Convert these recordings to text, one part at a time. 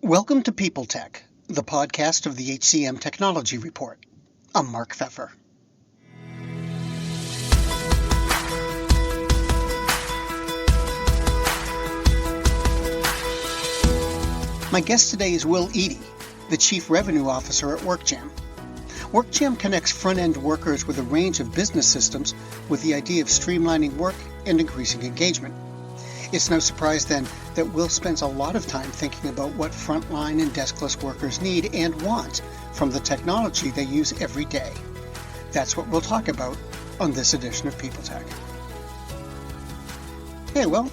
Welcome to People Tech, the podcast of the HCM Technology Report. I'm Mark Pfeffer. My guest today is Will Eadie, the Chief Revenue Officer at WorkJam. WorkJam connects front-end workers with a range of business systems with the idea of streamlining work and increasing engagement. It's no surprise then that Will spends a lot of time thinking about what frontline and deskless workers need and want from the technology they use every day. That's what we'll talk about on this edition of People Tech. Hey, Will.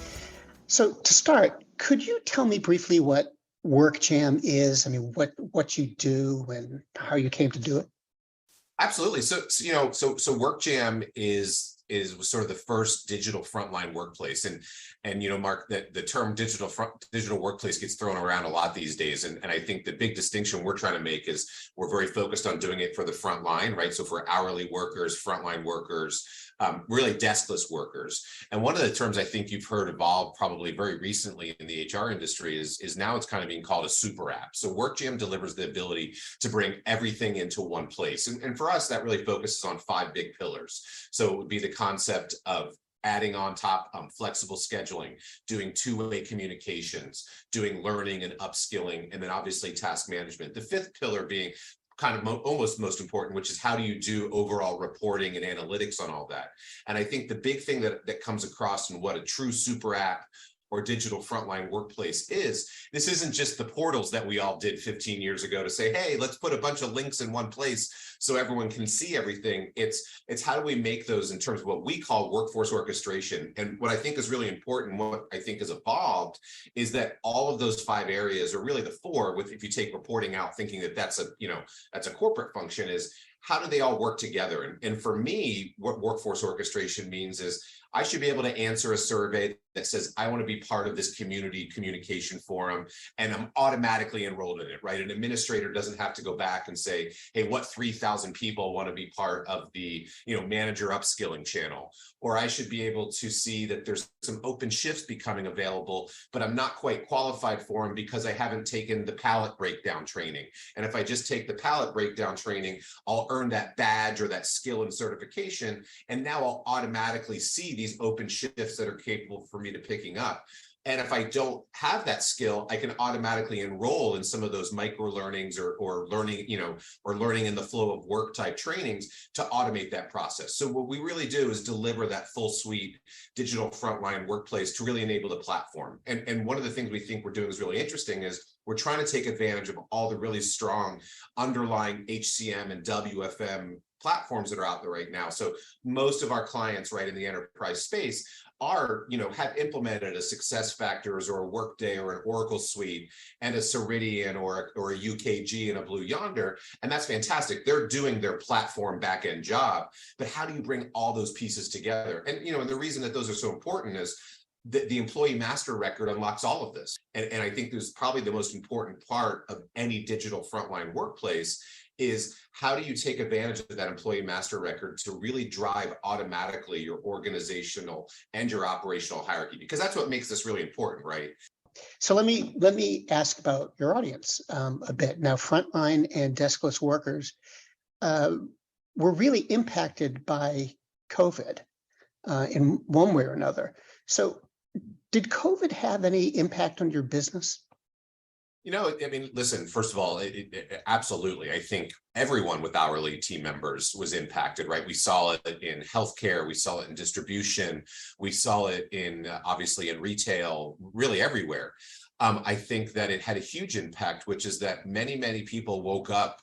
So to start, could you tell me briefly what WorkJam is? I mean, what you do and how you came to do it? Absolutely. So WorkJam is sort of the first digital frontline workplace, and Mark, that the term digital workplace gets thrown around a lot these days, and I think the big distinction we're trying to make is we're very focused on doing it for the front line, right? So for hourly workers, frontline workers, really deskless workers. And one of the terms I think you've heard evolve probably very recently in the HR industry is now it's kind of being called a super app. So WorkJam delivers the ability to bring everything into one place. And for us, that really focuses on 5 big pillars. So it would be the concept of adding on top flexible scheduling, doing two-way communications, doing learning and upskilling, and then obviously task management. The 5th pillar being kind of almost most important, which is how do you do overall reporting and analytics on all that. And I think the big thing that comes across in what a true super app or digital frontline workplace is, this isn't just the portals that we all did 15 years ago to say, hey, let's put a bunch of links in one place so everyone can see everything. It's how do we make those in terms of what we call workforce orchestration. And what I think is really important, what I think has evolved, is that all of those 5 areas, or really the 4, with if you take reporting out, thinking that that's a corporate function, is how do they all work together? And for me, what workforce orchestration means is I should be able to answer a survey that says, I want to be part of this community communication forum, and I'm automatically enrolled in it, right? An administrator doesn't have to go back and say, hey, what 3,000 people want to be part of the manager upskilling channel? Or I should be able to see that there's some open shifts becoming available, but I'm not quite qualified for them because I haven't taken the pallet breakdown training. And if I just take the pallet breakdown training, I'll earn that badge or that skill and certification, and now I'll automatically see these open shifts that are capable for me to picking up. And if I don't have that skill, I can automatically enroll in some of those micro learnings or learning, or learning in the flow of work type trainings to automate that process. So what we really do is deliver that full suite digital frontline workplace to really enable the platform. And one of the things we think we're doing is really interesting is we're trying to take advantage of all the really strong underlying HCM and WFM platforms that are out there right now. So most of our clients, right, in the enterprise space are, have implemented a SuccessFactors or a Workday or an Oracle suite and a Ceridian or a UKG and a Blue Yonder. And that's fantastic. They're doing their platform backend job. But how do you bring all those pieces together? And, and the reason that those are so important is the employee master record unlocks all of this. And I think there's probably the most important part of any digital frontline workplace is how do you take advantage of that employee master record to really drive automatically your organizational and your operational hierarchy? Because that's what makes this really important, right? So let me ask about your audience a bit. Now, frontline and deskless workers were really impacted by COVID in one way or another. So did COVID have any impact on your business? Listen, first of all, absolutely. I think everyone with hourly team members was impacted, right? We saw it in healthcare, we saw it in distribution, we saw it in obviously in retail, really everywhere. I think that it had a huge impact, which is that many people woke up,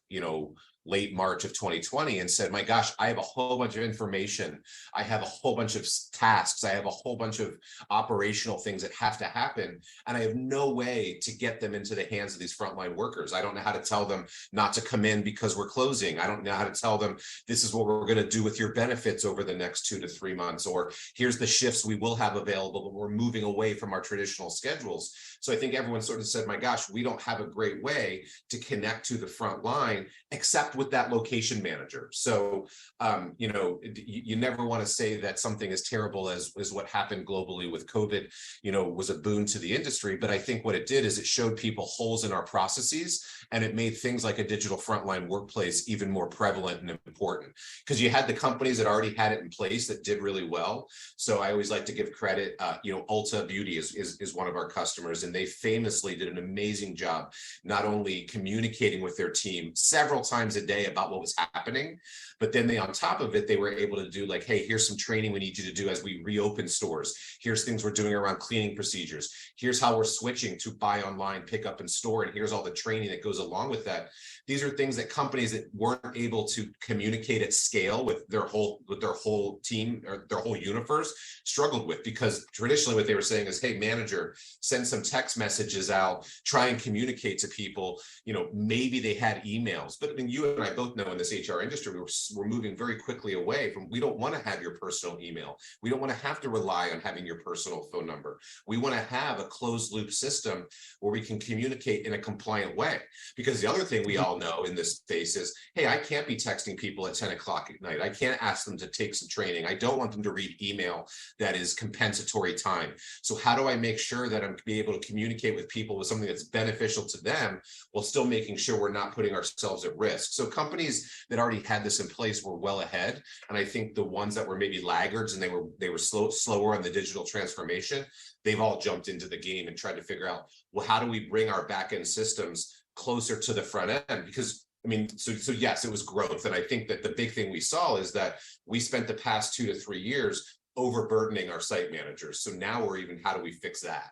late March of 2020 and said, my gosh, I have a whole bunch of information. I have a whole bunch of tasks. I have a whole bunch of operational things that have to happen. And I have no way to get them into the hands of these frontline workers. I don't know how to tell them not to come in because we're closing. I don't know how to tell them this is what we're going to do with your benefits over the next 2 to 3 months, or here's the shifts we will have available, but we're moving away from our traditional schedules. So I think everyone sort of said, my gosh, we don't have a great way to connect to the front line except except with that location manager. So, you never want to say that something as terrible as what happened globally with COVID, was a boon to the industry. But I think what it did is it showed people holes in our processes, and it made things like a digital frontline workplace even more prevalent and important, because you had the companies that already had it in place that did really well. So I always like to give credit. Ulta Beauty is one of our customers, and they famously did an amazing job, not only communicating with their team several times a day about what was happening, but then on top of it, they were able to do like, hey, here's some training we need you to do as we reopen stores. Here's things we're doing around cleaning procedures. Here's how we're switching to buy online, pick up in store, and here's all the training that goes along with that. These are things that companies that weren't able to communicate at scale with their whole team or their whole universe struggled with, because traditionally what they were saying is, hey, manager, send some text messages out, try and communicate to people. Maybe they had emails, but I mean, you and I both know in this HR industry, we're moving very quickly away from, we don't want to have your personal email. We don't want to have to rely on having your personal phone number. We want to have a closed loop system where we can communicate in a compliant way. Because the other thing we all know in this space is, hey, I can't be texting people at 10 o'clock at night. I can't ask them to take some training. I don't want them to read email that is compensatory time. So how do I make sure that I'm be able to communicate with people with something that's beneficial to them while still making sure we're not putting ourselves at risk? So companies that already had this in place were well ahead. And I think the ones that were maybe laggards and they were slower on the digital transformation, they've all jumped into the game and tried to figure out, well, how do we bring our back-end systems closer to the front end? Because I mean, so yes, it was growth. And I think that the big thing we saw is that we spent the past 2 to 3 years overburdening our site managers. So now how do we fix that?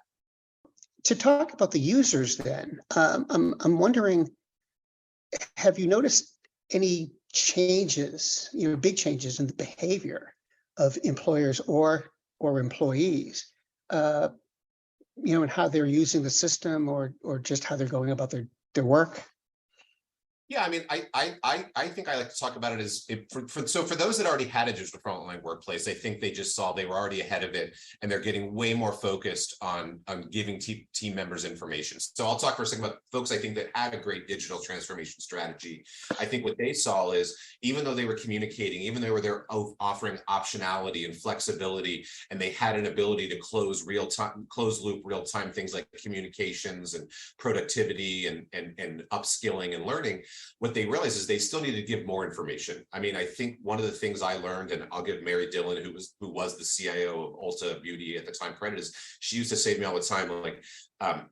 To talk about the users then, I'm wondering, have you noticed any changes, big changes in the behavior of employers or employees, and how they're using the system or just how they're going about their work? Yeah, I mean, I think I like to talk about it as for those that already had a digital frontline workplace, I think they just saw they were already ahead of it, and they're getting way more focused on giving team members information. So I'll talk for a second about folks I think that had a great digital transformation strategy. I think what they saw is, even though they were communicating, even though they're offering optionality and flexibility, and they had an ability to close loop real time things like communications and productivity and upskilling and learning, what they realized is they still need to give more information. I mean, I think one of the things I learned, and I'll give Mary Dillon, who was the CIO of Ulta Beauty at the time, credit, is she used to say to me all the time, like,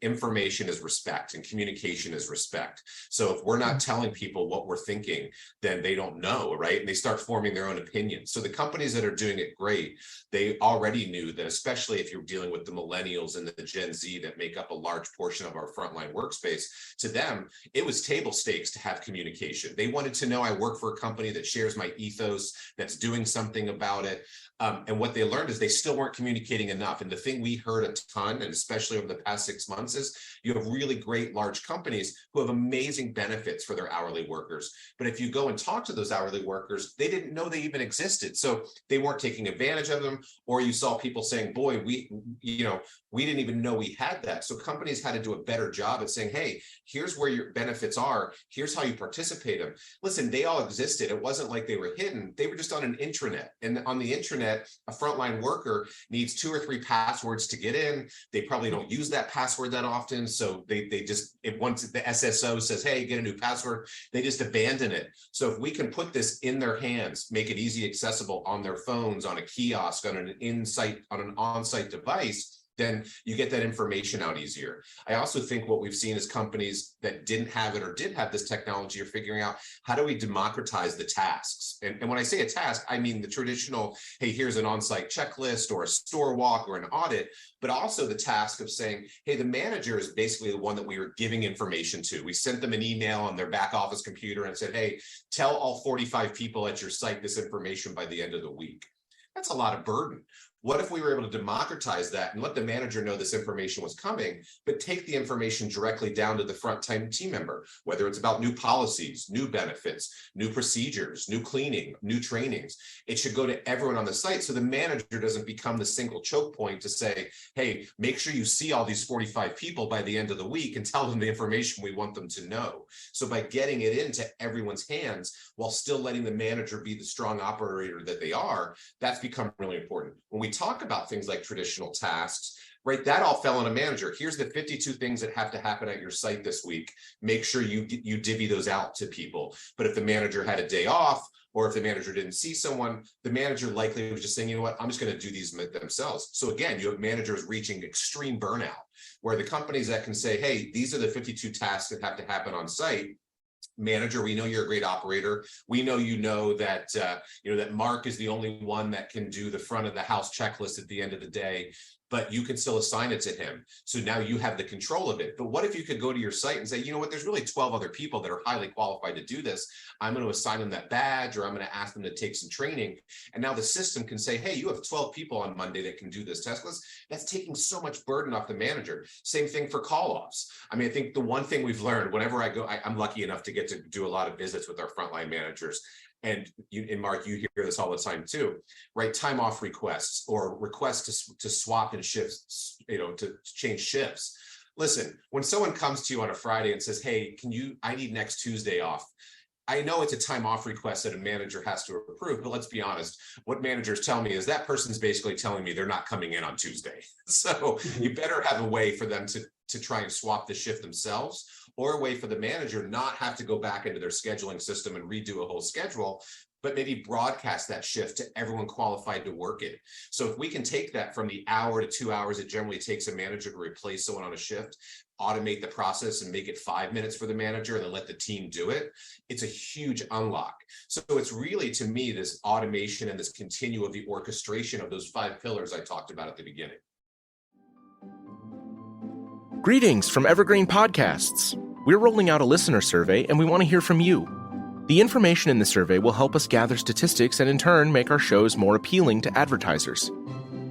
information is respect and communication is respect. So if we're not telling people what we're thinking, then they don't know, right? And they start forming their own opinions. So the companies that are doing it great, they already knew that, especially if you're dealing with the millennials and the Gen Z that make up a large portion of our frontline workspace, to them, it was table stakes to have communication. They wanted to know I work for a company that shares my ethos, that's doing something about it. And what they learned is they still weren't communicating enough. And the thing we heard a ton, and especially over the past 6 months, is you have really great large companies who have amazing benefits for their hourly workers. But if you go and talk to those hourly workers, they didn't know they even existed. So they weren't taking advantage of them. Or you saw people saying, boy, we didn't even know we had that. So companies had to do a better job at saying, hey, here's where your benefits are. Here's how you participate in them. Listen, they all existed. It wasn't like they were hidden. They were just on an intranet. And on the intranet, a frontline worker needs 2 or 3 passwords to get in. They probably don't use that password that often. So they just, once the SSO says, hey, get a new password, they just abandon it. So if we can put this in their hands, make it easy accessible on their phones, on a kiosk, on an on-site device, then you get that information out easier. I also think what we've seen is companies that didn't have it or did have this technology are figuring out, how do we democratize the tasks? And when I say a task, I mean the traditional, hey, here's an on-site checklist or a store walk or an audit, but also the task of saying, hey, the manager is basically the one that we were giving information to. We sent them an email on their back office computer and said, hey, tell all 45 people at your site this information by the end of the week. That's a lot of burden. What if we were able to democratize that and let the manager know this information was coming, but take the information directly down to the front-time team member, whether it's about new policies, new benefits, new procedures, new cleaning, new trainings. It should go to everyone on the site so the manager doesn't become the single choke point to say, hey, make sure you see all these 45 people by the end of the week and tell them the information we want them to know. So by getting it into everyone's hands while still letting the manager be the strong operator that they are, that's become really important. When we talk about things like traditional tasks, right, that all fell on a manager. Here's the 52 things that have to happen at your site this week. Make sure you divvy those out to people. But if the manager had a day off, or if the manager didn't see someone, the manager likely was just saying, you know what, I'm just going to do these themselves. So again, you have managers reaching extreme burnout, where the companies that can say, hey, these are the 52 tasks that have to happen on site. Manager, we know you're a great operator. We know that that Mark is the only one that can do the front of the house checklist at the end of the day, but you can still assign it to him. So now you have the control of it. But what if you could go to your site and say, you know what, there's really 12 other people that are highly qualified to do this. I'm going to assign them that badge, or I'm going to ask them to take some training. And now the system can say, hey, you have 12 people on Monday that can do this test list. That's taking so much burden off the manager. Same thing for call-offs. I mean, I think the one thing we've learned, whenever I go, I'm lucky enough to get to do a lot of visits with our frontline managers. And Mark, you hear this all the time too, right? Time off requests or requests to swap in shifts, to change shifts. Listen, when someone comes to you on a Friday and says, hey, I need next Tuesday off. I know it's a time off request that a manager has to approve, but let's be honest. What managers tell me is that person's basically telling me they're not coming in on Tuesday. So you better have a way for them to try and swap the shift themselves, or a way for the manager not have to go back into their scheduling system and redo a whole schedule, but maybe broadcast that shift to everyone qualified to work it. So if we can take that from the hour to 2 hours it generally takes a manager to replace someone on a shift, automate the process and make it 5 minutes for the manager and then let the team do it, it's a huge unlock. So it's really, to me, this automation and this continuum of the orchestration of those 5 pillars I talked about at the beginning. Greetings from Evergreen Podcasts. We're rolling out a listener survey and we want to hear from you. The information in the survey will help us gather statistics and in turn make our shows more appealing to advertisers.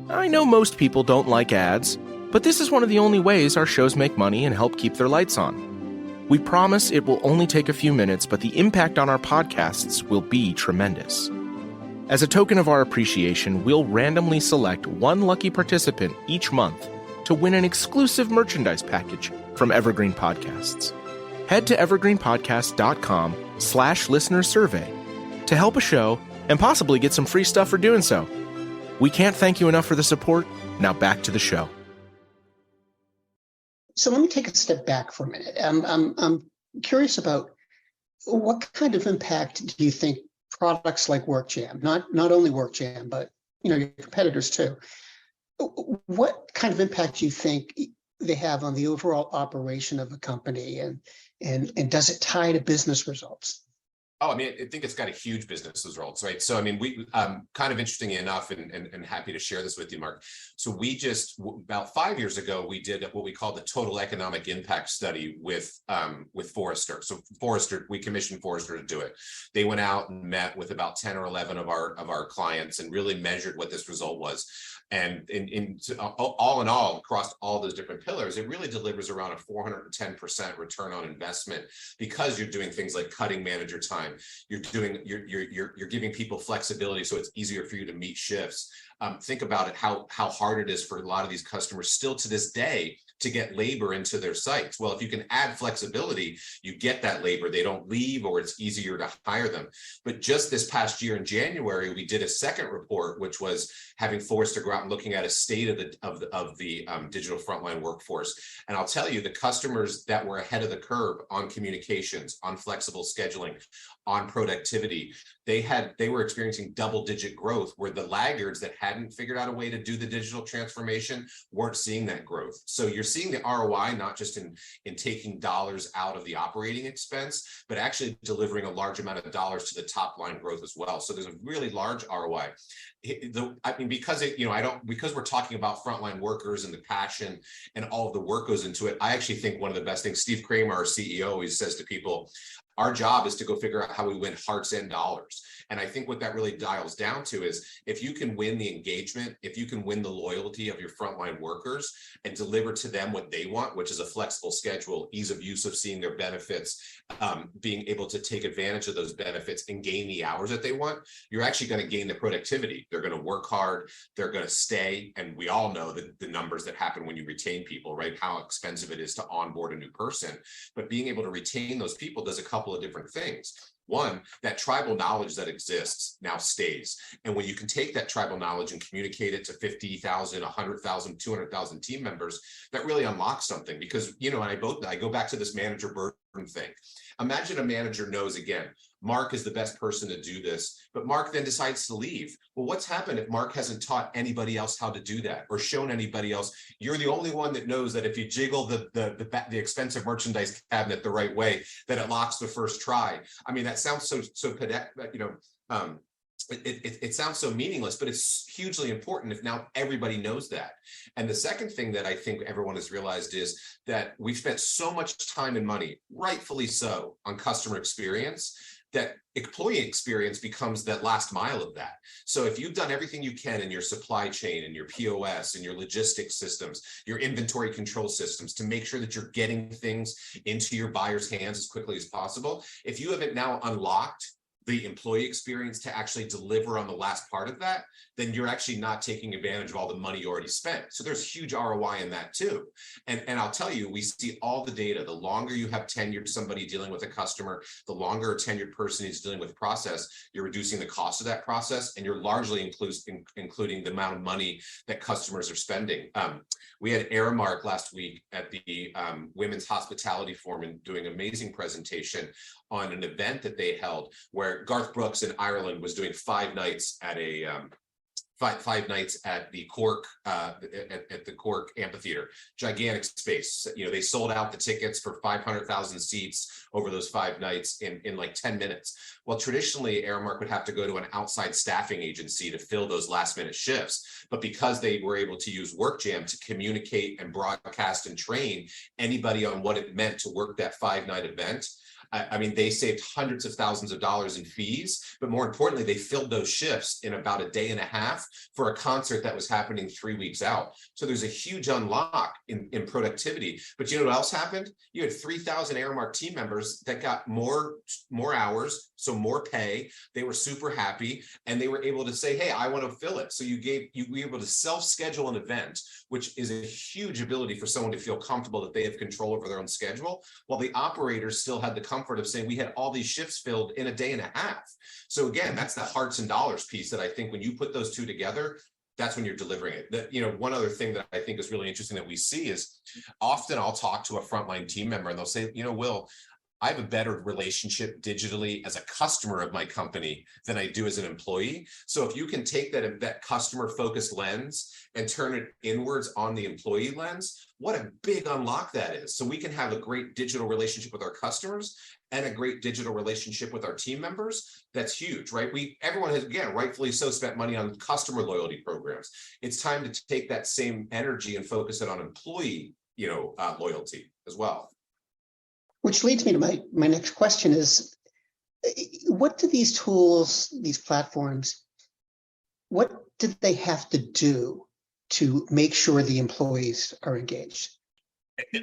I know most people don't like ads, but this is one of the only ways our shows make money and help keep their lights on. We promise it will only take a few minutes, but the impact on our podcasts will be tremendous. As a token of our appreciation, we'll randomly select one lucky participant each month to win an exclusive merchandise package from Evergreen Podcasts. Head to evergreenpodcast.com/listener survey to help a show and possibly get some free stuff for doing so. We can't thank you enough for the support. Now back to the show. So let me take a step back for a minute. I'm curious about what kind of impact do you think products like WorkJam, not only WorkJam, but your competitors too, what kind of impact do you think they have on the overall operation of a company, and does it tie to business results? Oh, I mean, I think it's got a huge business results, right? So, I mean, we kind of interesting enough, and happy to share this with you, Mark. So we just, about 5 years ago, we did what we call the total economic impact study with Forrester. So Forrester, we commissioned Forrester to do it. They went out and met with about 10 or 11 of our clients and really measured what this result was. And all in all, across all those different pillars, it really delivers around a 410% return on investment, because you're doing things like cutting manager time. You're giving people flexibility, so it's easier for you to meet shifts. Think about it, how hard it is for a lot of these customers still to this day to get labor into their sites. Well, if you can add flexibility, you get that labor. They don't leave, or it's easier to hire them. But just this past year in January, we did a second report, which was having Forrester go out and looking at a state of the digital frontline workforce. And I'll tell you, the customers that were ahead of the curve on communications, on flexible scheduling, on productivity, they were experiencing double-digit growth, where the laggards that hadn't figured out a way to do the digital transformation weren't seeing that growth. So you're seeing the ROI not just in taking dollars out of the operating expense, but actually delivering a large amount of dollars to the top line growth as well. So there's a really large ROI. I mean, because we're talking about frontline workers and the passion and all of the work goes into it, I actually think one of the best things, Steve Kramer, our CEO, always says to people, Our job is to go figure out how we win hearts and dollars. And I think what that really dials down to is if you can win the engagement, if you can win the loyalty of your frontline workers and deliver to them what they want, which is a flexible schedule, ease of use of seeing their benefits, being able to take advantage of those benefits and gain the hours that they want, you're actually going to gain the productivity. They're going to work hard, they're going to stay. And we all know the numbers that happen when you retain people, right? How expensive it is to onboard a new person. But being able to retain those people does a couple of different things. One, that tribal knowledge that exists now stays. And when you can take that tribal knowledge and communicate it to 50,000, 100,000, 200,000 team members, that really unlocks something. Because, you know, and I go back to this manager burden thing. Imagine a manager knows, again, Mark is the best person to do this, but Mark then decides to leave. Well, what's happened if Mark hasn't taught anybody else how to do that or shown anybody else? You're the only one that knows that if you jiggle the expensive merchandise cabinet the right way, that it locks the first try. I mean, that sounds so it sounds so meaningless, but it's hugely important if now everybody knows that. And the second thing that I think everyone has realized is that we've spent so much time and money, rightfully so, on customer experience, that employee experience becomes that last mile of that. So if you've done everything you can in your supply chain and your POS and your logistics systems, your inventory control systems to make sure that you're getting things into your buyer's hands as quickly as possible, if you haven't now unlocked the employee experience to actually deliver on the last part of that, then you're actually not taking advantage of all the money you already spent. So there's huge ROI in that too. And I'll tell you, we see all the data. The longer you have tenured somebody dealing with a customer, the longer a tenured person is dealing with process, you're reducing the cost of that process, and you're largely including the amount of money that customers are spending. We had Aramark last week at the Women's Hospitality Forum doing an amazing presentation on an event that they held where Garth Brooks in Ireland was doing 5 nights at a five nights at the Cork at the Cork Amphitheater, gigantic space. You know, they sold out the tickets for 500,000 seats over those 5 nights in like 10 minutes. Well, traditionally, Aramark would have to go to an outside staffing agency to fill those last minute shifts. But because they were able to use WorkJam to communicate and broadcast and train anybody on what it meant to work that 5-night event, I mean, they saved hundreds of thousands of dollars in fees, but more importantly, they filled those shifts in about a day and a half for a concert that was happening 3 weeks out. So there's a huge unlock in productivity. But you know what else happened? You had 3,000 Aramark team members that got more hours, so more pay. They were super happy, and they were able to say, hey, I want to fill it. So you were able to self-schedule an event, which is a huge ability for someone to feel comfortable that they have control over their own schedule, while the operators still had the comfort of saying we had all these shifts filled in a day and a half. So again, that's the hearts and dollars piece that I think when you put those two together, that's when you're delivering it. You know, one other thing that I think is really interesting that we see is often I'll talk to a frontline team member and they'll say, you know, Will, I have a better relationship digitally as a customer of my company than I do as an employee. So if you can take that customer focused lens and turn it inwards on the employee lens, what a big unlock that is. So we can have a great digital relationship with our customers and a great digital relationship with our team members. That's huge, right? Everyone has, again, rightfully so, spent money on customer loyalty programs. It's time to take that same energy and focus it on employee, loyalty as well. Which leads me to my next question is, what do these tools, these platforms, what do they have to do to make sure the employees are engaged?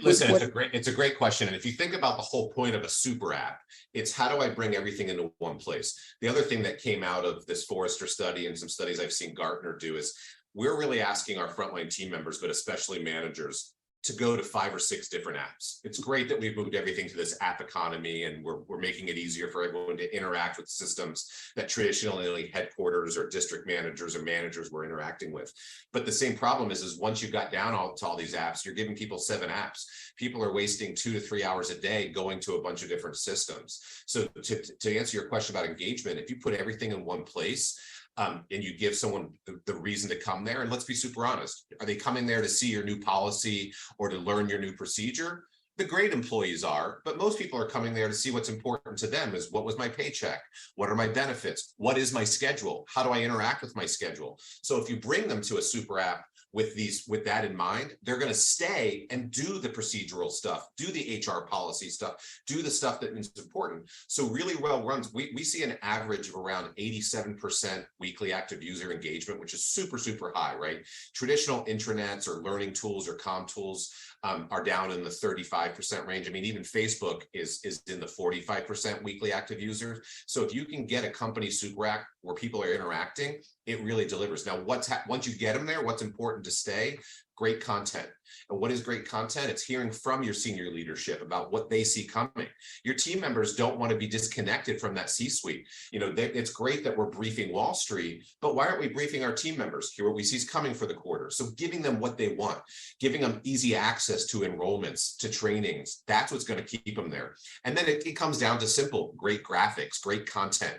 Listen, it's a great question. And if you think about the whole point of a super app, it's how do I bring everything into one place? The other thing that came out of this Forrester study and some studies I've seen Gartner do is we're really asking our frontline team members, but especially managers, to go to 5 or 6 different apps. It's great that we've moved everything to this app economy and we're making it easier for everyone to interact with systems that traditionally headquarters or district managers or managers were interacting with. But the same problem is once you got down to all these apps, you're giving people 7 apps. People are wasting 2 to 3 hours a day going to a bunch of different systems. So to answer your question about engagement, if you put everything in one place, and you give someone the reason to come there, and let's be super honest, are they coming there to see your new policy or to learn your new procedure? The great employees are, but most people are coming there to see what's important to them is what was my paycheck? What are my benefits? What is my schedule? How do I interact with my schedule? So if you bring them to a super app with that in mind, they're going to stay and do the procedural stuff, do the HR policy stuff, do the stuff that is important. So really well runs, we see an average of around 87% weekly active user engagement, which is super, super high, right? Traditional intranets or learning tools or comm tools are down in the 35% range. I mean, even Facebook is in the 45% weekly active users. So if you can get a company super app where people are interacting, it really delivers. Now, once you get them there, what's important to stay? Great content. And what is great content? It's hearing from your senior leadership about what they see coming. Your team members don't want to be disconnected from that C-suite. It's great that we're briefing Wall Street, but why aren't we briefing our team members? Hear what we see is coming for the quarter. So giving them what they want, giving them easy access to enrollments, to trainings, that's what's going to keep them there. And then it comes down to simple, great graphics, great content,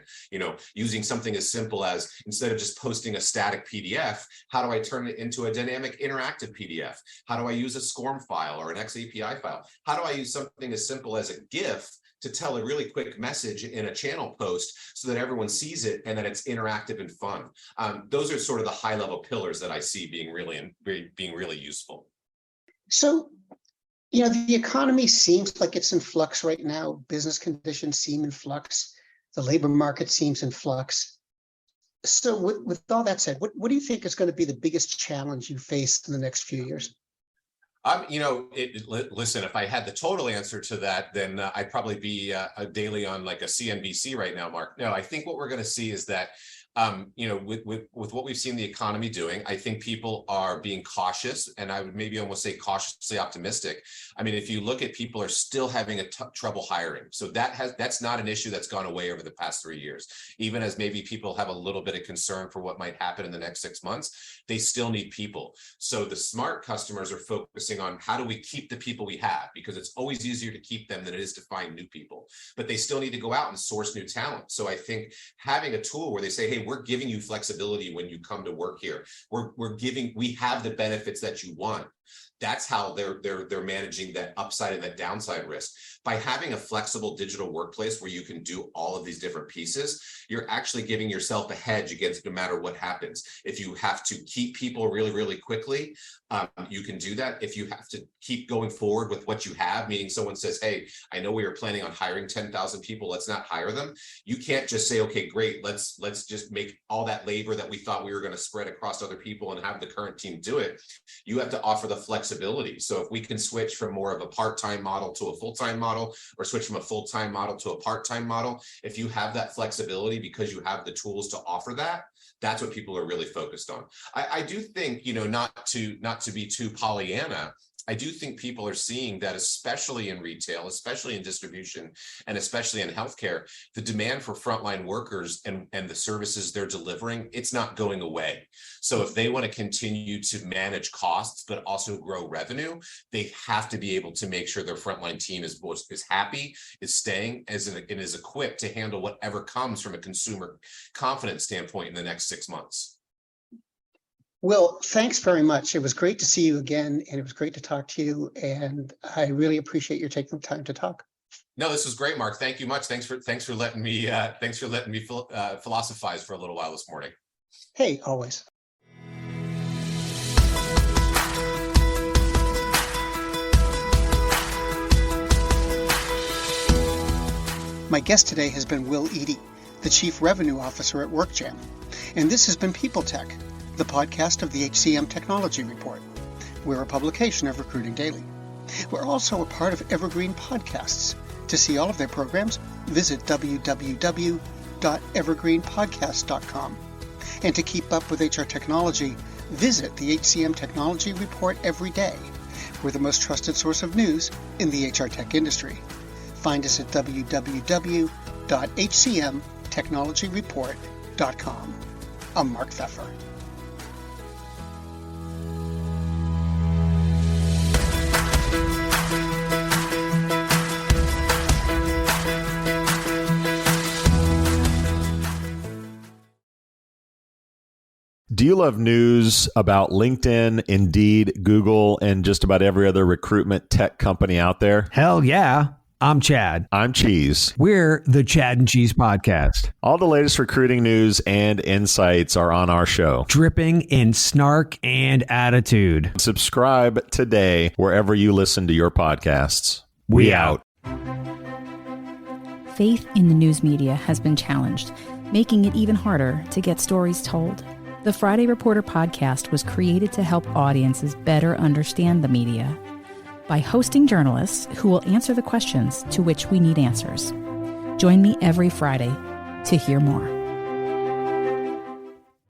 using something as simple as, instead of just posting a static PDF, how do I turn it into a dynamic interactive PDF? How do I use a SCORM file or an XAPI file? How do I use something as simple as a GIF to tell a really quick message in a channel post so that everyone sees it and that it's interactive and fun? Those are sort of the high level pillars that I see being really useful. So, the economy seems like it's in flux right now. Business conditions seem in flux. The labor market seems in flux. So with all that said, what do you think is going to be the biggest challenge you face in the next few years? Listen, if I had the total answer to that, then I'd probably be daily on like a CNBC right now, Mark. No, I think what we're going to see is that, with what we've seen the economy doing, I think people are being cautious, and I would maybe almost say cautiously optimistic. I mean, if you look at, people are still having trouble hiring. So that's not an issue that's gone away over the past 3 years. Even as maybe people have a little bit of concern for what might happen in the next 6 months, they still need people. So the smart customers are focusing on, how do we keep the people we have? Because it's always easier to keep them than it is to find new people. But they still need to go out and source new talent. So I think having a tool where they say, hey, we're giving you flexibility when you come to work here. We have the benefits that you want. That's how they're managing that upside and that downside risk. By having a flexible digital workplace where you can do all of these different pieces, you're actually giving yourself a hedge against no matter what happens. If you have to keep people really, really quickly, you can do that. If you have to keep going forward with what you have, meaning someone says, hey, I know we were planning on hiring 10,000 people, let's not hire them. You can't just say, okay, great, let's just make all that labor that we thought we were going to spread across other people and have the current team do it. You have to offer the flexibility. So if we can switch from more of a part-time model to a full-time model, or switch from a full-time model to a part-time model, if you have that flexibility because you have the tools to offer that, that's what people are really focused on. I do think, not to be too Pollyanna, I do think people are seeing that, especially in retail, especially in distribution, and especially in healthcare, the demand for frontline workers and the services they're delivering, it's not going away. So if they want to continue to manage costs, but also grow revenue, they have to be able to make sure their frontline team is happy, is staying, and is equipped to handle whatever comes from a consumer confidence standpoint in the next 6 months. Will, thanks very much. It was great to see you again, and it was great to talk to you. And I really appreciate your taking the time to talk. No, this was great, Mark. Thank you much. Thanks for letting me philosophize for a little while this morning. Hey, always. My guest today has been Will Eadie, the Chief Revenue Officer at WorkJam. And this has been People Tech, the podcast of the HCM Technology Report. We're a publication of Recruiting Daily. We're also a part of Evergreen Podcasts. To see all of their programs, visit www.evergreenpodcast.com. And to keep up with HR technology, visit the HCM Technology Report every day. We're the most trusted source of news in the HR tech industry. Find us at www.hcmtechnologyreport.com. I'm Mark Pfeffer. Do you love news about LinkedIn, Indeed, Google, and just about every other recruitment tech company out there? Hell yeah. I'm Chad. I'm Cheese. We're the Chad and Cheese Podcast. All the latest recruiting news and insights are on our show. Dripping in snark and attitude. Subscribe today wherever you listen to your podcasts. We out. Faith in the news media has been challenged, making it even harder to get stories told. The Friday Reporter podcast was created to help audiences better understand the media by hosting journalists who will answer the questions to which we need answers. Join me every Friday to hear more.